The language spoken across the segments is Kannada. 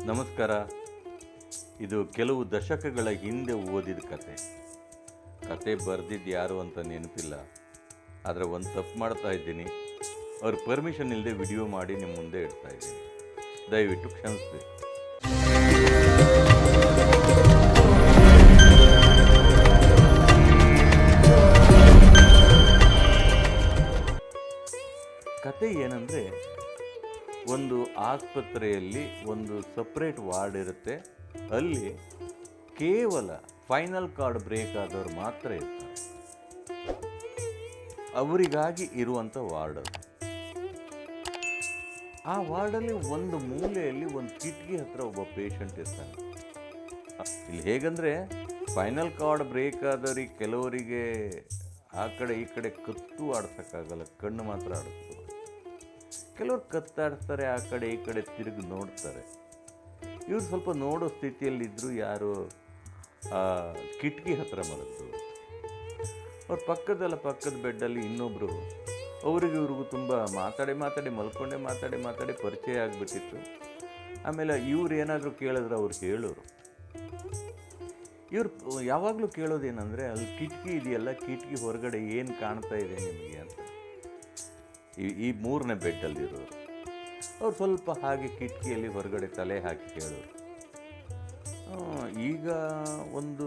ನಮಸ್ಕಾರ. ಇದು ಕೆಲವು ದಶಕಗಳ ಹಿಂದೆ ಓದಿದ ಕತೆ ಬರೆದಿದ್ದು ಯಾರು ಅಂತ ನೆನಪಿಲ್ಲ. ಆದರೆ ಒಂದು ತಪ್ಪು ಮಾಡ್ತಾ ಇದ್ದೀನಿ. ಅವ್ರ ಪರ್ಮಿಷನ್ ಇಲ್ಲದೆ ವಿಡಿಯೋ ಮಾಡಿ ನಿಮ್ಮ ಮುಂದೆ ಇಡ್ತಾ ಇದ್ದೀನಿ. ದಯವಿಟ್ಟು ಕ್ಷಮಿಸಬೇಕು. ಕತೆ ಏನಂದರೆ, ಒಂದು ಆಸ್ಪತ್ರೆಯಲ್ಲಿ ಒಂದು ಸಪ್ರೇಟ್ ವಾರ್ಡ್ ಇರುತ್ತೆ. ಅಲ್ಲಿ ಕೇವಲ ಫೈನಲ್ ಕಾರ್ಡ್ ಬ್ರೇಕ್ ಆದವರು ಮಾತ್ರ ಇರ್ತಾರೆ. ಅವರಿಗಾಗಿ ಇರುವಂಥ ವಾರ್ಡ್ ಅದು. ಆ ವಾರ್ಡಲ್ಲಿ ಒಂದು ಮೂಲೆಯಲ್ಲಿ ಒಂದು ಕಿಟಕಿ ಹತ್ರ ಒಬ್ಬ ಪೇಷಂಟ್ ಇರ್ತಾನೆ. ಇಲ್ಲಿ ಹೇಗಂದರೆ, ಫೈನಲ್ ಕಾರ್ಡ್ ಬ್ರೇಕ್ ಆದವ್ರಿಗೆ ಕೆಲವರಿಗೆ ಆ ಕಡೆ ಈ ಕಡೆ ಕತ್ತು ಆಡ್ಸೋಕ್ಕಾಗಲ್ಲ, ಕಣ್ಣು ಮಾತ್ರ ಆಡಿಸ್ಬೋದು. ಕೆಲವ್ರು ಕತ್ತಾಡ್ತಾರೆ, ಆ ಕಡೆ ಈ ಕಡೆ ತಿರುಗಿ ನೋಡ್ತಾರೆ. ಇವ್ರು ಸ್ವಲ್ಪ ನೋಡೋ ಸ್ಥಿತಿಯಲ್ಲಿದ್ದರು. ಯಾರು ಕಿಟಕಿ ಹತ್ರ ಮಲಗಿದ್ರು. ಅವ್ರ ಪಕ್ಕದ ಬೆಡ್ಡಲ್ಲಿ ಇನ್ನೊಬ್ಬರು, ಅವ್ರಿಗೆ ಇವ್ರಿಗೂ ತುಂಬ ಮಾತಾಡಿ ಮಾತಾಡಿ ಪರಿಚಯ ಆಗಿಬಿಟ್ಟಿತ್ತು. ಆಮೇಲೆ ಇವ್ರು ಏನಾದರೂ ಕೇಳಿದ್ರೆ ಅವ್ರು ಹೇಳೋರು. ಇವ್ರು ಯಾವಾಗಲೂ ಕೇಳೋದೇನೆಂದರೆ, ಅಲ್ಲಿ ಕಿಟಕಿ ಇದೆಯಲ್ಲ, ಕಿಟಕಿ ಹೊರಗಡೆ ಏನು ಕಾಣ್ತಾ ಇದೆ ನಿಮಗೆ ಅಂತ. ಈ ಮೂರನೇ ಬೆಡ್ಡಲ್ಲಿರೋರು ಅವ್ರು ಸ್ವಲ್ಪ ಹಾಗೆ ಕಿಟಕಿಯಲ್ಲಿ ಹೊರಗಡೆ ತಲೆ ಹಾಕಿ ಕೇಳೋರು. ಈಗ ಒಂದು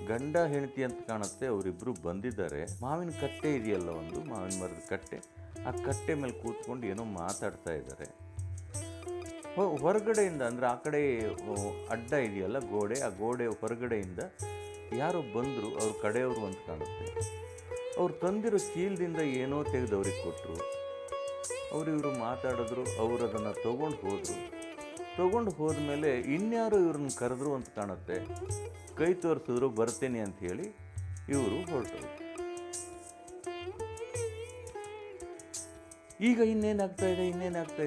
ಗಂಡ ಹೆಂಡತಿ ಅಂತ ಕಾಣುತ್ತೆ. ಅವರಿಬ್ಬರು ಬಂದಿದ್ದಾರೆ. ಮಾವಿನ ಕಟ್ಟೆ ಇದೆಯಲ್ಲ, ಒಂದು ಮಾವಿನ ಮರದ ಕಟ್ಟೆ, ಆ ಕಟ್ಟೆ ಮೇಲೆ ಕೂತ್ಕೊಂಡು ಏನೋ ಮಾತಾಡ್ತಾ ಇದ್ದಾರೆ. ಹೊರಗಡೆಯಿಂದ ಅಂದರೆ ಆ ಕಡೆ ಅಡ್ಡ ಇದೆಯಲ್ಲ ಗೋಡೆ, ಆ ಗೋಡೆ ಹೊರಗಡೆಯಿಂದ ಯಾರೋ ಬಂದರು. ಅವ್ರ ಕಡೆಯವರು ಅಂತ ಕಾಣುತ್ತೆ. ಅವ್ರು ತಂದಿರೋ ಚೀಲದಿಂದ ಏನೋ ತೆಗೆದು ಅವ್ರಿಗೆ ಕೊಟ್ಟರು. ಇವರು ಮಾತಾಡಿದ್ರು. ಅವರು ಅದನ್ನು ತೊಗೊಂಡು ಹೋದ್ಮೇಲೆ ಇನ್ಯಾರೋ ಇವ್ರನ್ನ ಕರೆದ್ರು ಅಂತ ಕಾಣುತ್ತೆ. ಕೈ ತೋರಿಸಿದ್ರು, ಬರ್ತೀನಿ ಅಂತ ಹೇಳಿ ಇವರು ಹೊರಟರು. ಈಗ ಇನ್ನೇನಾಗ್ತಾ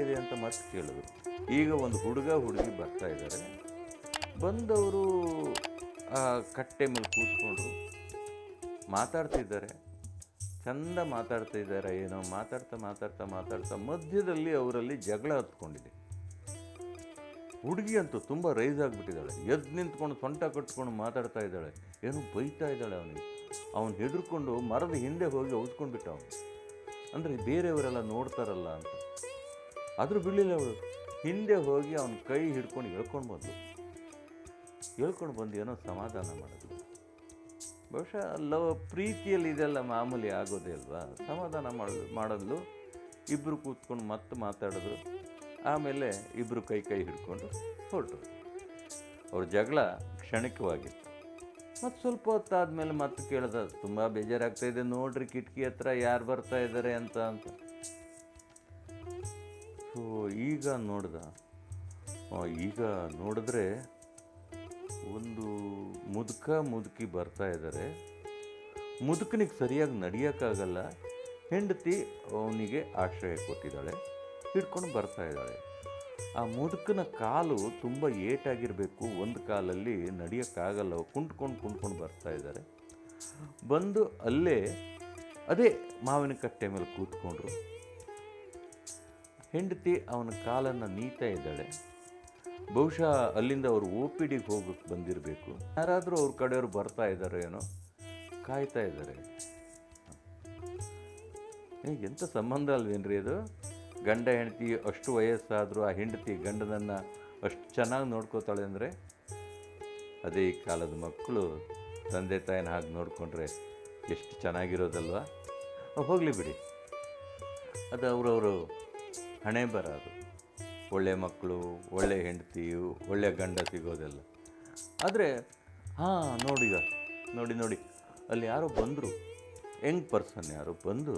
ಇದೆ ಅಂತ ಮತ್ತೆ ಕೇಳಿದ್ರು. ಈಗ ಒಂದು ಹುಡುಗಿ ಬರ್ತಾ ಇದ್ದಾರೆ. ಬಂದವರು ಆ ಕಟ್ಟೆ ಮೇಲೆ ಕೂತ್ಕೊಂಡ್ರು, ಮಾತಾಡ್ತಿದ್ದಾರೆ. ಚಂದ ಮಾತಾಡ್ತಾ ಇದ್ದಾರೆ. ಏನೋ ಮಾತಾಡ್ತಾ ಮಧ್ಯದಲ್ಲಿ ಅವರಲ್ಲಿ ಜಗಳ ಹತ್ಕೊಂಡಿದೆ. ಹುಡುಗಿ ಅಂತೂ ತುಂಬ ರೈಸ್ ಆಗಿಬಿಟ್ಟಿದ್ದಾಳೆ. ಎದ್ದು ನಿಂತ್ಕೊಂಡು ಸೊಂಟ ಕಟ್ಕೊಂಡು ಮಾತಾಡ್ತಾ ಇದ್ದಾಳೆ. ಏನೋ ಬೈತಾ ಇದ್ದಾಳೆ ಅವನಿಗೆ. ಅವನು ಹೆದರ್ಕೊಂಡು ಮರದ ಹಿಂದೆ ಹೋಗಿ ಔದ್ಕೊಂಡ್ಬಿಟ್ಟ ಅವನು. ಅಂದರೆ ಬೇರೆಯವರೆಲ್ಲ ನೋಡ್ತಾರಲ್ಲ ಅಂತ. ಆದರೂ ಬಿಡಲಿಲ್ಲ ಅವಳು. ಹಿಂದೆ ಹೋಗಿ ಅವನ ಕೈ ಹಿಡ್ಕೊಂಡು ಹೇಳ್ಕೊಂಡು ಬಂದು ಏನೋ ಸಮಾಧಾನ ಮಾಡಿದ್ಲು. ಬಹುಶಃ ಪ್ರೀತಿಯಲ್ಲಿ ಇದೆಲ್ಲ ಮಾಮೂಲಿ ಆಗೋದೇ ಅಲ್ವಾ. ಸಮಾಧಾನ ಮಾಡಲು ಇಬ್ಬರು ಕೂತ್ಕೊಂಡು ಮತ್ತೆ ಮಾತಾಡಿದ್ರು. ಆಮೇಲೆ ಇಬ್ಬರು ಕೈ ಹಿಡ್ಕೊಂಡು ಹೊರಟರು. ಅವ್ರ ಜಗಳ ಕ್ಷಣಿಕವಾಗಿತ್ತು. ಮತ್ತು ಸ್ವಲ್ಪ ಹೊತ್ತಾದಮೇಲೆ ಮತ್ತೆ ಕೇಳ್ದ, ತುಂಬ ಬೇಜಾರಾಗ್ತಾಯಿದೆ ನೋಡ್ರಿ, ಕಿಟಕಿ ಹತ್ರ ಯಾರು ಬರ್ತಾ ಇದ್ದಾರೆ ಅಂತ. ಸೊ ಈಗ ನೋಡಿದ್ರೆ ಒಂದು ಮುದುಕಿ ಬರ್ತಾ ಇದ್ದಾರೆ. ಮುದುಕನಿಗೆ ಸರಿಯಾಗಿ ನಡೆಯೋಕ್ಕಾಗಲ್ಲ. ಹೆಂಡತಿ ಅವನಿಗೆ ಆಶ್ರಯ ಕೊಟ್ಟಿದ್ದಾಳೆ, ಹಿಡ್ಕೊಂಡು ಬರ್ತಾ ಇದ್ದಾಳೆ. ಆ ಮುದುಕನ ಕಾಲು ತುಂಬ ಏಟಾಗಿರಬೇಕು. ಒಂದು ಕಾಲಲ್ಲಿ ನಡೆಯೋಕ್ಕಾಗಲ್ಲ. ಕುಂಟ್ಕೊಂಡು ಬರ್ತಾ ಇದ್ದಾರೆ. ಬಂದು ಅಲ್ಲೇ ಅದೇ ಮಾವಿನ ಕಟ್ಟೆ ಮೇಲೆ ಕೂತ್ಕೊಂಡ್ರು. ಹೆಂಡತಿ ಅವನ ಕಾಲನ್ನು ನೀತಾ ಇದ್ದಾಳೆ. ಬಹುಶಃ ಅಲ್ಲಿಂದ ಅವರು OPDಗೆ ಹೋಗೋಕ್ಕೆ ಬಂದಿರಬೇಕು. ಯಾರಾದರೂ ಅವ್ರ ಕಡೆಯವರು ಬರ್ತಾ ಇದ್ದಾರೆ ಏನೋ, ಕಾಯ್ತಾ ಇದ್ದಾರೆ. ಎಂಥ ಸಂಬಂಧ ಅಲ್ವೇನ್ರಿ ಅದು. ಗಂಡ ಹೆಂಡತಿ ಅಷ್ಟು ವಯಸ್ಸಾದರೂ ಆ ಹೆಂಡತಿ ಗಂಡನನ್ನು ಅಷ್ಟು ಚೆನ್ನಾಗಿ ನೋಡ್ಕೋತಾಳೆ ಅಂದರೆ, ಅದೇ ಈ ಕಾಲದ ಮಕ್ಕಳು ತಂದೆ ತಾಯಿನ ಹಾಗೆ ನೋಡಿಕೊಂಡ್ರೆ ಎಷ್ಟು ಚೆನ್ನಾಗಿರೋದಲ್ವ. ಹೋಗಲಿ ಬಿಡಿ, ಅದು ಅವರವರು ಹಣೆ ಬರ. ಅದು ಒಳ್ಳೆಯ ಮಕ್ಕಳು, ಒಳ್ಳೆಯ ಹೆಂಡತಿ, ಒಳ್ಳೆಯ ಗಂಡ ಸಿಗೋದೆಲ್ಲ. ಆದರೆ ನೋಡಿ ಅಲ್ಲಿ ಯಾರೋ ಬಂದರು, ಯಂಗ್ ಪರ್ಸನ್ ಯಾರೋ ಬಂದು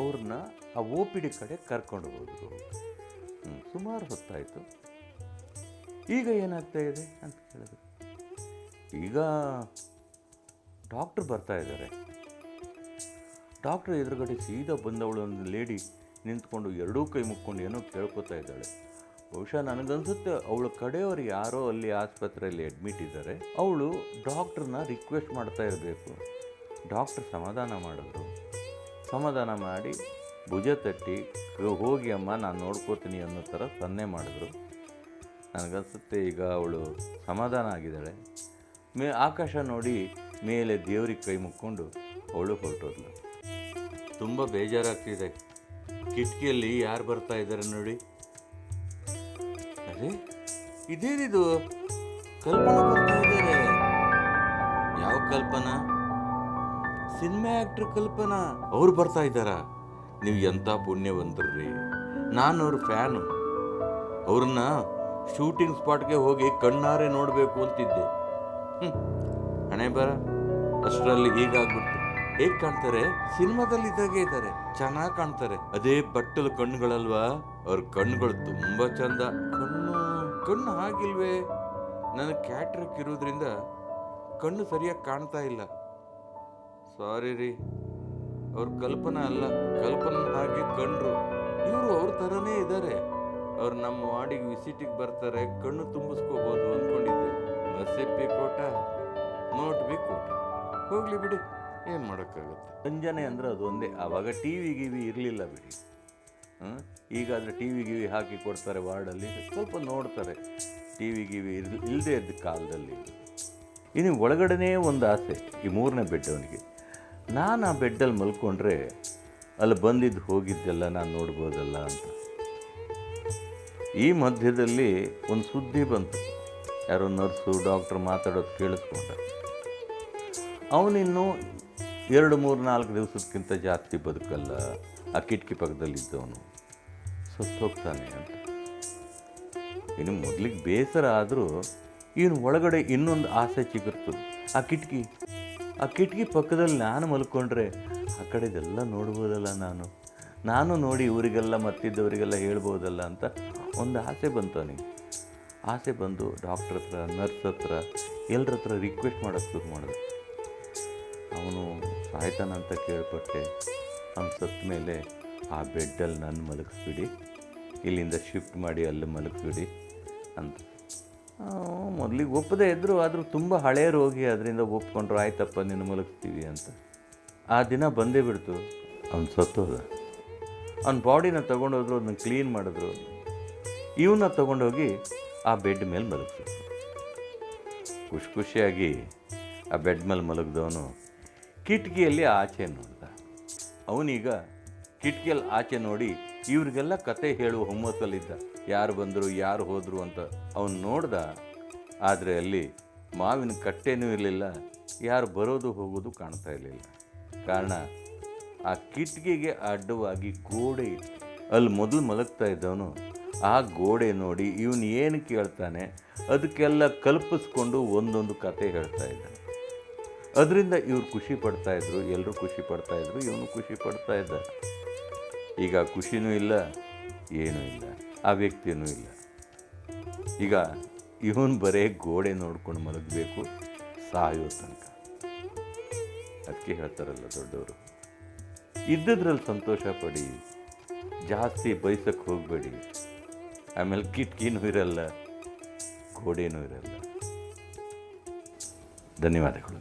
ಅವ್ರನ್ನ ಆ OPD ಕಡೆ ಕರ್ಕೊಂಡು ಹೋದರು. ಸುಮಾರು ಹೊತ್ತಾಯಿತು. ಈಗ ಏನಾಗ್ತಾ ಇದೆ ಅಂತ ಕೇಳಿದ್ರು. ಈಗ ಡಾಕ್ಟ್ರ್ ಬರ್ತಾ ಇದ್ದಾರೆ. ಡಾಕ್ಟ್ರ್ ಎದುರುಗಡೆ ಸೀದಾ ಬಂದವಳು ಒಂದು ಲೇಡಿ ನಿಂತ್ಕೊಂಡು ಎರಡೂ ಕೈ ಮುಕ್ಕೊಂಡು ಏನೋ ಕೇಳ್ಕೊತಾ ಇದ್ದಾಳೆ. ಬಹುಶಃ ನನಗನ್ಸುತ್ತೆ ಅವಳ ಕಡೆಯವರು ಯಾರೋ ಅಲ್ಲಿ ಆಸ್ಪತ್ರೆಯಲ್ಲಿ ಅಡ್ಮಿಟ್ ಇದ್ದಾರೆ. ಅವಳು ಡಾಕ್ಟ್ರನ್ನ ರಿಕ್ವೆಸ್ಟ್ ಮಾಡ್ತಾ ಇರಬೇಕು. ಡಾಕ್ಟ್ರ್ ಸಮಾಧಾನ ಮಾಡಿ ಭುಜ ತಟ್ಟಿ ಹೋಗಿ ಅಮ್ಮ ನಾನು ನೋಡ್ಕೋತೀನಿ ಅನ್ನೋ ಥರ ಸನ್ನೆ ಮಾಡಿದ್ರು. ನನಗನ್ಸುತ್ತೆ ಈಗ ಅವಳು ಸಮಾಧಾನ ಆಗಿದ್ದಾಳೆ. ಆಕಾಶ ನೋಡಿ ಮೇಲೆ ದೇವ್ರಿಗೆ ಕೈ ಮುಕ್ಕೊಂಡು ಅವಳು ಹೊರಟೋದ್ಲು. ತುಂಬ ಬೇಜಾರಾಗ್ತಿದೆ. ಕಿಟಕಿಯಲ್ಲಿ ಯಾರು ಬರ್ತಾ ಇದ್ದಾರೆ ನೋಡಿ. ಅದೇ ಇದೇನಿದು, ಕಲ್ಪನಾ ಬರ್ತಾ ಇದ್ದಾರೆ. ಯಾವ ಕಲ್ಪನಾ? ಸಿನಿಮಾ ಆಕ್ಟರ್ ಕಲ್ಪನಾ ಅವ್ರು ಬರ್ತಾ ಇದ್ದಾರ. ನೀವು ಎಂಥ ಪುಣ್ಯವಂತರ್ರಿ. ನಾನು ಅವ್ರ ಫ್ಯಾನು. ಅವ್ರನ್ನ ಶೂಟಿಂಗ್ ಸ್ಪಾಟ್ಗೆ ಹೋಗಿ ಕಣ್ಣಾರೆ ನೋಡಬೇಕು ಅಂತಿದ್ದೆ. ಹಣೆ ಬರ ಅಷ್ಟರಲ್ಲಿ ಹೀಗಾಗ್ಬಿಡ್ತು. ಹೇಗೆ ಕಾಣ್ತಾರೆ? ಸಿನಿಮಾದಲ್ಲಿ ಇದ್ದಾಗೆ ಇದ್ದಾರೆ, ಚೆನ್ನಾಗಿ ಕಾಣ್ತಾರೆ. ಅದೇ ಬಟ್ಟಲು ಕಣ್ಣುಗಳಲ್ವಾ, ಅವ್ರ ಕಣ್ಣುಗಳು ತುಂಬಾ ಚಂದ. ಕಣ್ಣು ಹಾಗಿಲ್ವೇ? ನನಗೆ ಕ್ಯಾಟ್ರಕ್ ಇರೋದ್ರಿಂದ ಕಣ್ಣು ಸರಿಯಾಗಿ ಕಾಣ್ತಾ ಇಲ್ಲ. ಸಾರಿ ರೀ. ಅವ್ರ ಕಲ್ಪನಾ ಅಲ್ಲ, ಕಲ್ಪನಾ ಹಾಗೆ ಕಂಡ್ರು. ಇವರು ಅವ್ರ ಥರನೇ ಇದ್ದಾರೆ. ಅವ್ರು ನಮ್ಮ ವಾರ್ಡಿಗೆ ವಿಸಿಟಿಗೆ ಬರ್ತಾರೆ, ಕಣ್ಣು ತುಂಬಿಸ್ಕೋಬೋದು ಅಂದ್ಕೊಂಡಿದ್ದೆ. ನಸೀಬ್ ಬಿ ಕೋಟ, ನೋಟ್ ಬಿ ಕೋಟ. ಹೋಗ್ಲಿ ಬಿಡಿ, ಏನು ಮಾಡೋಕ್ಕಾಗುತ್ತೆ. ರಂಜನೆ ಅಂದರೆ ಅದು ಒಂದೇ. ಆವಾಗ ಟಿ ವಿ ಇರಲಿಲ್ಲ ಬಿಡಿ. ಈಗಾದರೆ ಟಿ ವಿ ಹಾಕಿ ಕೊಡ್ತಾರೆ ವಾರ್ಡಲ್ಲಿ, ಸ್ವಲ್ಪ ನೋಡ್ತಾರೆ. ಟಿ ವಿ ಇಲ್ಲದೆ ಇದ್ದ ಕಾಲದಲ್ಲಿ. ಇನ್ನು ಒಳಗಡೆನೇ ಒಂದು ಆಸೆ, ಈ 3ನೇ ಬೆಡ್ ಅವನಿಗೆ. ನಾನು ಆ ಬೆಡ್ಡಲ್ಲಿ ಮಲ್ಕೊಂಡ್ರೆ ಅಲ್ಲಿ ಬಂದಿದ್ದು ಹೋಗಿದ್ದೆಲ್ಲ ನಾನು ನೋಡ್ಬೋದಲ್ಲ ಅಂತ. ಈ ಮಧ್ಯದಲ್ಲಿ ಒಂದು ಸುದ್ದಿ ಬಂತು. ಯಾರೋ ನರ್ಸು ಡಾಕ್ಟ್ರು ಮಾತಾಡೋದು ಕೇಳಿಸ್ಕೊಂಡ. ಅವನಿನ್ನೂ 2, 3, 4 ದಿವಸಕ್ಕಿಂತ ಜಾಸ್ತಿ ಬದುಕಲ್ಲ. ಆ ಕಿಟಕಿ ಪಕ್ಕದಲ್ಲಿದ್ದವನು ಸತ್ತೋಗ್ತಾನೆ ಅಂತ. ಇನ್ನು ಮೊದಲಿಗೆ ಬೇಸರ ಆದರೂ ಇವನು ಒಳಗಡೆ ಇನ್ನೊಂದು ಆಸೆ ಚಿಗುರ್ತದೆ. ಆ ಕಿಟಕಿ ಪಕ್ಕದಲ್ಲಿ ನಾನು ಮಲ್ಕೊಂಡ್ರೆ ಆ ಕಡೆದೆಲ್ಲ ನೋಡ್ಬೋದಲ್ಲ, ನಾನು ನೋಡಿ ಇವರಿಗೆಲ್ಲ ಮತ್ತಿದ್ದವರಿಗೆಲ್ಲ ಹೇಳ್ಬೋದಲ್ಲ ಅಂತ ಒಂದು ಆಸೆ ಬಂತು ಅವನಿಗೆ. ಆಸೆ ಬಂದು ಡಾಕ್ಟ್ರ್ ಹತ್ರ, ನರ್ಸ್ ಹತ್ರ, ಎಲ್ಲರ ಹತ್ರ ರಿಕ್ವೆಸ್ಟ್ ಮಾಡೋಕ್ಕೆ ಶುರು ಮಾಡಿದೆ. ಅವನು ಸಾಯ್ತಾನಂತ ಕೇಳ್ಪಟ್ಟೆ. ಅವ್ನು ಸತ್ತ ಮೇಲೆ ಆ ಬೆಡ್ಡಲ್ಲಿ ನನ್ನ ಮಲಗಿಸ್ಬಿಡಿ, ಇಲ್ಲಿಂದ ಶಿಫ್ಟ್ ಮಾಡಿ ಅಲ್ಲಿ ಮಲಗಿಸ್ಬಿಡಿ ಅಂತ. ಮೊದಲಿಗೆ ಒಪ್ಪದೇ ಇದ್ದರು. ಆದರೂ ತುಂಬ ಹಳೆಯ ರೋಗಿ, ಅದರಿಂದ ಒಪ್ಕೊಂಡ್ರು. ಆಯ್ತಪ್ಪ ನಿನ್ನ ಮಲಗಿಸ್ತೀವಿ ಅಂತ. ಆ ದಿನ ಬಂದೇ ಬಿಡ್ತು. ಅವ್ನು ಸತ್ತೋದ. ಅವ್ನ ಬಾಡಿನ ತೊಗೊಂಡೋದ್ರು, ಅದನ್ನ ಕ್ಲೀನ್ ಮಾಡಿದ್ರು. ಇವನ್ನ ತೊಗೊಂಡೋಗಿ ಆ ಬೆಡ್ ಮೇಲೆ ಮಲಗಿಸಿದ್ರು. ಖುಷಿಯಾಗಿ ಆ ಬೆಡ್ ಮೇಲೆ ಮಲಗಿದವನು ಕಿಟಕಿಯಲ್ಲಿ ಆಚೆ ನೋಡ್ದ. ಅವನೀಗ ಕಿಟಕಿಯಲ್ಲಿ ಆಚೆ ನೋಡಿ ಇವ್ರಿಗೆಲ್ಲ ಕತೆ ಹೇಳುವ ಹುಮ್ಮಸ್ಸಲ್ಲಿದ್ದ. ಯಾರು ಬಂದರು, ಯಾರು ಹೋದರು ಅಂತ ಅವನು ನೋಡ್ದ. ಆದರೆ ಅಲ್ಲಿ ಮಾವಿನ ಕಟ್ಟೆನೂ ಇರಲಿಲ್ಲ, ಯಾರು ಬರೋದು ಹೋಗೋದು ಕಾಣ್ತಾ ಇರಲಿಲ್ಲ. ಕಾರಣ ಆ ಕಿಟಕಿಗೆ ಅಡ್ಡವಾಗಿ ಗೋಡೆ ಇತ್ತು. ಅಲ್ಲಿ ಮೊದಲು ಮಲಗ್ತಾ ಇದ್ದವನು ಆ ಗೋಡೆ ನೋಡಿ ಇವನು ಏನು ಕೇಳ್ತಾನೆ ಅದಕ್ಕೆಲ್ಲ ಕಲ್ಪಿಸ್ಕೊಂಡು ಒಂದೊಂದು ಕತೆ ಹೇಳ್ತಾ ಇದ್ದಾನೆ. ಅದರಿಂದ ಇವ್ರು ಖುಷಿ ಪಡ್ತಾಯಿದ್ರು, ಎಲ್ಲರೂ ಖುಷಿ ಪಡ್ತಾಯಿದ್ರು, ಇವನು ಖುಷಿ ಪಡ್ತಾ ಇದ್ದ. ಈಗ ಖುಷಿನೂ ಇಲ್ಲ, ಏನೂ ಇಲ್ಲ, ಆ ವ್ಯಕ್ತಿಯೂ ಇಲ್ಲ. ಈಗ ಇವನು ಬರೇ ಗೋಡೆ ನೋಡ್ಕೊಂಡು ಮಲಗಬೇಕು ಸಾಯೋ ತನಕ. ಅದಕ್ಕೆ ಹೇಳ್ತಾರಲ್ಲ ದೊಡ್ಡವರು, ಇದ್ದದ್ರಲ್ಲಿ ಸಂತೋಷ ಪಡಿ, ಜಾಸ್ತಿ ಬಯಸಕ್ಕೆ ಹೋಗಬೇಡಿ. ಆಮೇಲೆ ಕಿಟಕಿನೂ ಇರಲ್ಲ, ಗೋಡೆನೂ ಇರಲ್ಲ. ಧನ್ಯವಾದಗಳು.